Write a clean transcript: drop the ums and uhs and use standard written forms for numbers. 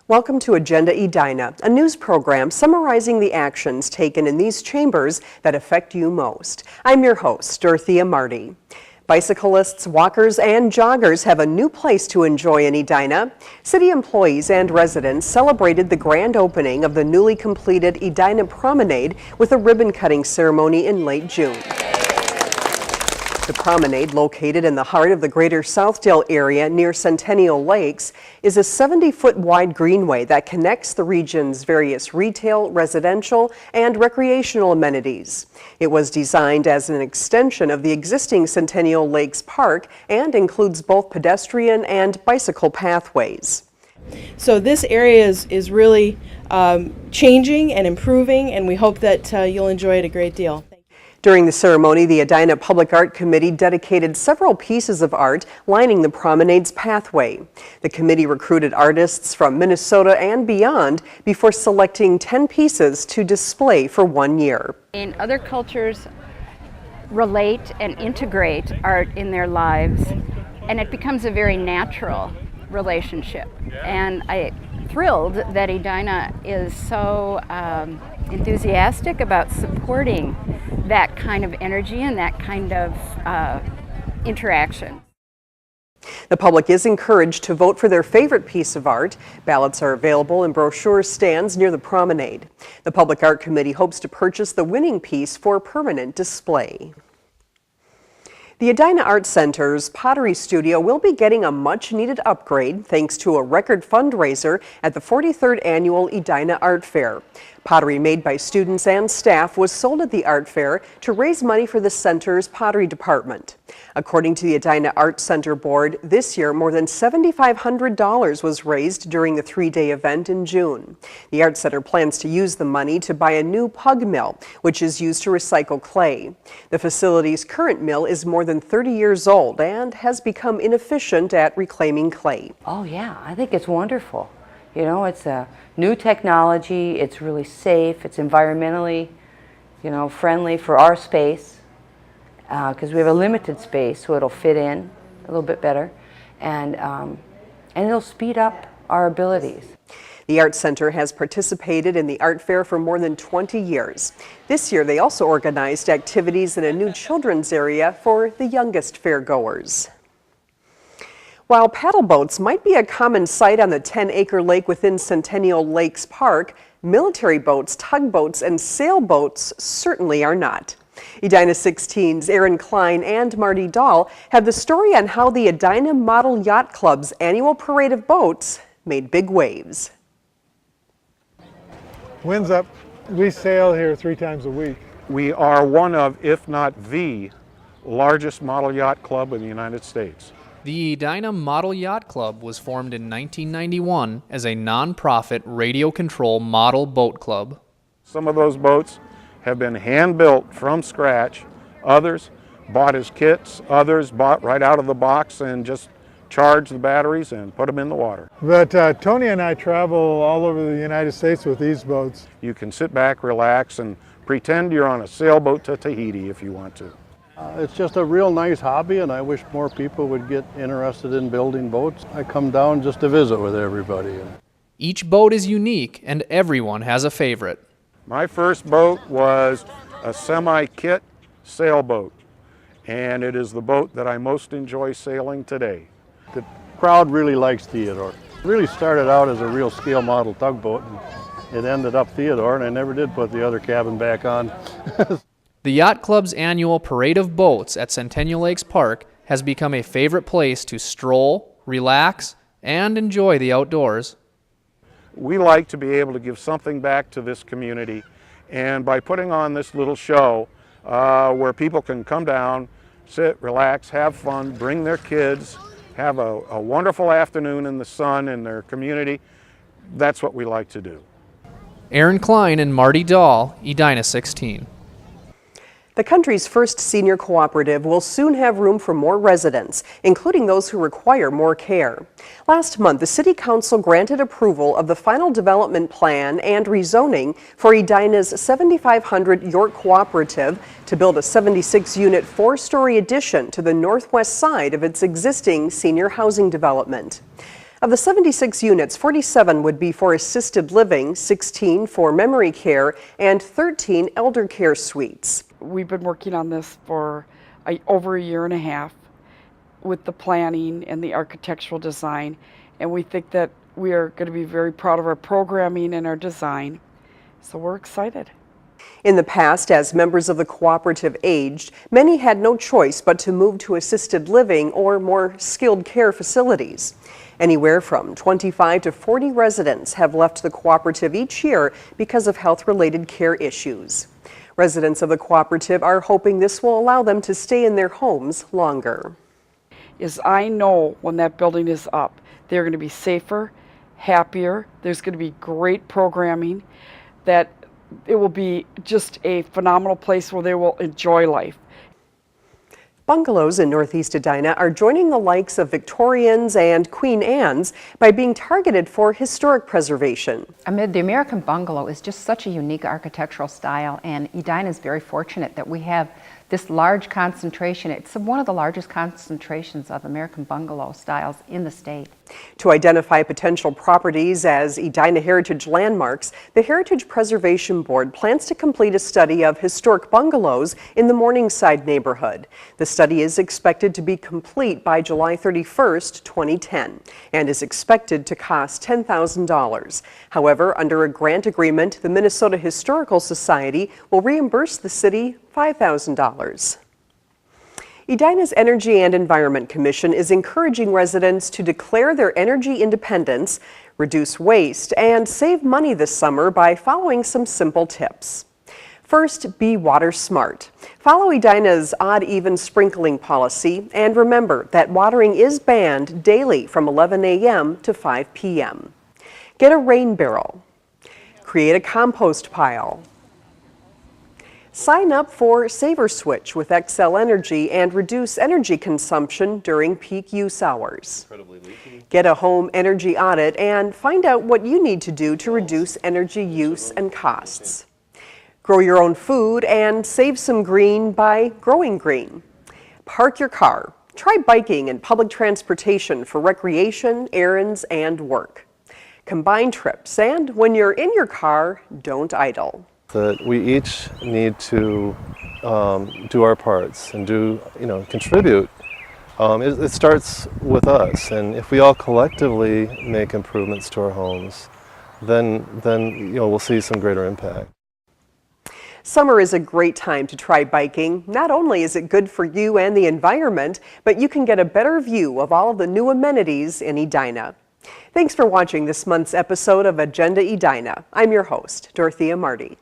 Welcome to Agenda Edina, a news program summarizing the actions taken in these chambers that affect you most. I'm your host, Dorothea Marty. Bicyclists, walkers, and joggers have a new place to enjoy in Edina. City employees and residents celebrated the grand opening of the newly completed Edina Promenade with a ribbon-cutting ceremony in late June. The promenade, located in the heart of the greater Southdale area near Centennial Lakes, is a 70-foot wide greenway that connects the region's various retail, residential, and recreational amenities. It was designed as an extension of the existing Centennial Lakes Park and includes both pedestrian and bicycle pathways. So this area is really changing and improving, and we hope that you'll enjoy it a great deal. During the ceremony, the Edina Public Art Committee dedicated several pieces of art lining the promenade's pathway. The committee recruited artists from Minnesota and beyond before selecting 10 pieces to display for 1 year. And other cultures relate and integrate art in their lives, and it becomes a very natural relationship. And I'm thrilled that Edina is so enthusiastic about supporting that kind of energy and that kind of interaction. The public is encouraged to vote for their favorite piece of art. Ballots are available in brochure stands near the promenade. The Public Art Committee hopes to purchase the winning piece for permanent display. The Edina Art Center's pottery studio will be getting a much-needed upgrade thanks to a record fundraiser at the 43rd Annual Edina Art Fair. Pottery made by students and staff was sold at the art fair to raise money for the center's pottery department. According to the Edina Art Center Board, this year more than $7,500 was raised during the three-day event in June. The Art Center plans to use the money to buy a new pug mill, which is used to recycle clay. The facility's current mill is more than 30 years old and has become inefficient at reclaiming clay. Oh yeah, I think it's wonderful. You know, it's a new technology, it's really safe, it's environmentally, friendly for our space, because we have a limited space, so it'll fit in a little bit better, and it'll speed up our abilities. The Art Center has participated in the art fair for more than 20 years. This year, they also organized activities in a new children's area for the youngest fairgoers. While paddle boats might be a common sight on the 10-acre lake within Centennial Lakes Park, military boats, tugboats, and sailboats certainly are not. Edina 16's Aaron Klein and Marty Dahl have the story on how the Edina Model Yacht Club's annual parade of boats made big waves. Winds up. We sail here 3 times a week. We are one of, if not the largest model yacht club in the United States. The Edina Model Yacht Club was formed in 1991 as a non-profit radio control model boat club. Some of those boats have been hand-built from scratch. Others bought as kits. Others bought right out of the box and just charged the batteries and put them in the water. But Tony and I travel all over the United States with these boats. You can sit back, relax, and pretend you're on a sailboat to Tahiti if you want to. It's just a real nice hobby, and I wish more people would get interested in building boats. I come down just to visit with everybody. Each boat is unique, and everyone has a favorite. My first boat was a semi-kit sailboat, and it is the boat that I most enjoy sailing today. The crowd really likes Theodore. It really started out as a real scale model tugboat, and it ended up Theodore, and I never did put the other cabin back on. The Yacht Club's annual parade of boats at Centennial Lakes Park has become a favorite place to stroll, relax, and enjoy the outdoors. We like to be able to give something back to this community, and by putting on this little show where people can come down, sit, relax, have fun, bring their kids, have a wonderful afternoon in the sun in their community, that's what we like to do. Aaron Klein and Marty Dahl, Edina 16. The country's first senior cooperative will soon have room for more residents, including those who require more care. Last month, the City Council granted approval of the final development plan and rezoning for Edina's 7,500 York Cooperative to build a 76-unit 4-story addition to the northwest side of its existing senior housing development. Of the 76 units, 47 would be for assisted living, 16 for memory care, and 13 elder care suites. We've been working on this for over a year and a half with the planning and the architectural design, and we think that we are going to be very proud of our programming and our design, so we're excited. In the past, as members of the Cooperative aged, many had no choice but to move to assisted living or more skilled care facilities. Anywhere from 25 to 40 residents have left the Cooperative each year because of health-related care issues. Residents of the Cooperative are hoping this will allow them to stay in their homes longer. I know when that building is up, they're going to be safer, happier, there's going to be great programming, that it will be just a phenomenal place where they will enjoy life. Bungalows in Northeast Edina are joining the likes of Victorians and Queen Anne's by being targeted for historic preservation. The American bungalow is just such a unique architectural style, and Edina is very fortunate that we have this large concentration. It's one of the largest concentrations of American bungalow styles in the state. To identify potential properties as Edina Heritage landmarks, the Heritage Preservation Board plans to complete a study of historic bungalows in the Morningside neighborhood. The study is expected to be complete by July 31st, 2010, and is expected to cost $10,000. However, under a grant agreement, the Minnesota Historical Society will reimburse the city $5,000. Edina's Energy and Environment Commission is encouraging residents to declare their energy independence, reduce waste, and save money this summer by following some simple tips. First, be water smart. Follow Edina's odd-even sprinkling policy, and remember that watering is banned daily from 11 a.m. to 5 p.m. Get a rain barrel. Create a compost pile. Sign up for Saver Switch with Xcel Energy and reduce energy consumption during peak use hours. Get a home energy audit and find out what you need to do to reduce energy use and costs. Grow your own food and save some green by growing green. Park your car. Try biking and public transportation for recreation, errands, and work. Combine trips, and when you're in your car, don't idle. That we each need to do our parts and contribute. It starts with us, and if we all collectively make improvements to our homes, then we'll see some greater impact. Summer is a great time to try biking. Not only is it good for you and the environment, but you can get a better view of all of the new amenities in Edina. Thanks for watching this month's episode of Agenda Edina. I'm your host, Dorothea Marty.